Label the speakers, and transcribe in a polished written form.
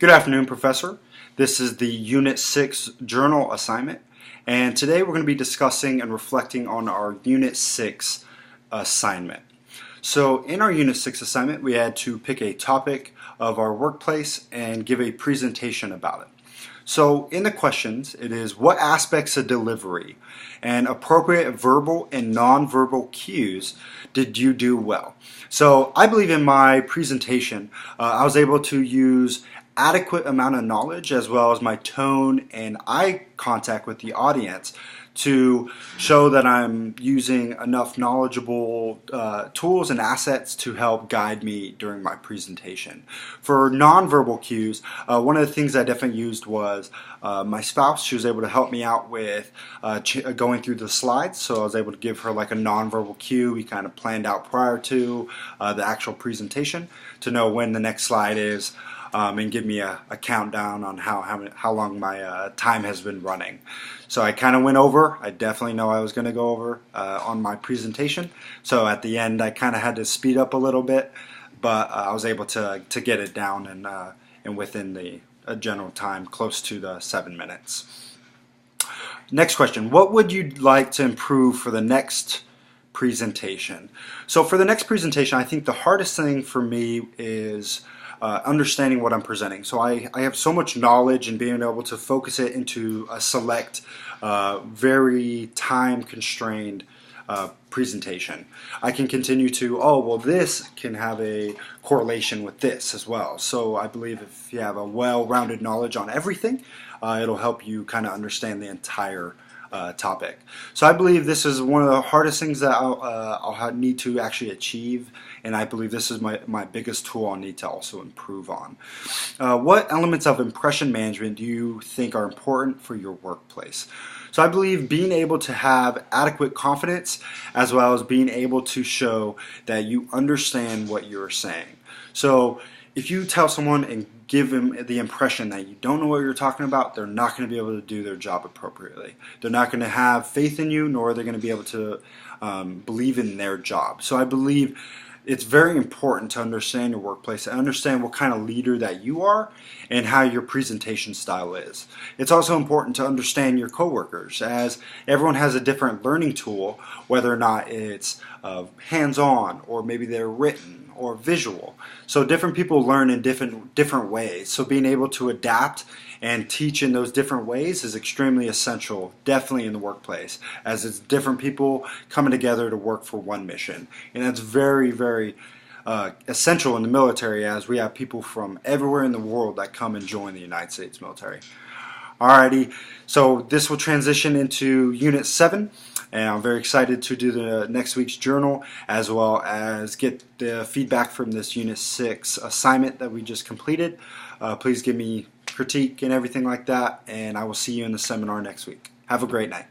Speaker 1: Good afternoon, Professor. This is the Unit 6 journal assignment, and today we're going to be discussing and reflecting on our Unit 6 assignment. So in our Unit 6 assignment, we had to pick a topic of our workplace and give a presentation about it. So in the questions, it is what aspects of delivery and appropriate verbal and nonverbal cues did you do well? So I believe in my presentation, I was able to use adequate amount of knowledge as well as my tone and eye contact with the audience to show that I'm using enough knowledgeable tools and assets to help guide me during my presentation. For nonverbal cues, one of the things I definitely used was my spouse. She was able to help me out with going through the slides, so I was able to give her like a nonverbal cue we kind of planned out prior to the actual presentation to know when the next slide is. And give me a countdown on how long my time has been running. So I kind of went over. I definitely know I was going to go over on my presentation. So at the end, I kind of had to speed up a little bit, but I was able to get it down and within the general time, close to the 7 minutes. Next question: what would you like to improve for the next presentation? So for the next presentation, I think the hardest thing for me is understanding what I'm presenting. So I have so much knowledge and being able to focus it into a select, very time-constrained presentation. I can continue to, oh, well, this can have a correlation with this as well. So I believe if you have a well-rounded knowledge on everything, it'll help you kind of understand the entire topic. So I believe this is one of the hardest things that I'll need to actually achieve, and I believe this is my biggest tool I'll need to also improve on. What elements of impression management do you think are important for your workplace? So I believe being able to have adequate confidence as well as being able to show that you understand what you're saying. So if you tell someone and give them the impression that you don't know what you're talking about, they're not going to be able to do their job appropriately. They're not going to have faith in you, nor are they going to be able to believe in their job. So I believe it's very important to understand your workplace and understand what kind of leader that you are and how your presentation style is. It's also important to understand your coworkers, as everyone has a different learning tool, whether or not it's hands-on or maybe they're written or visual. So different people learn in different ways. So being able to adapt and teach in those different ways is extremely essential, definitely in the workplace, as it's different people coming together to work for one mission. And that's very, very essential in the military, as we have people from everywhere in the world that come and join the United States military. Alrighty, so this will transition into Unit 7, and I'm very excited to do the next week's journal as well as get the feedback from this Unit 6 assignment that we just completed. Please give me critique and everything like that, and I will see you in the seminar next week. Have a great night.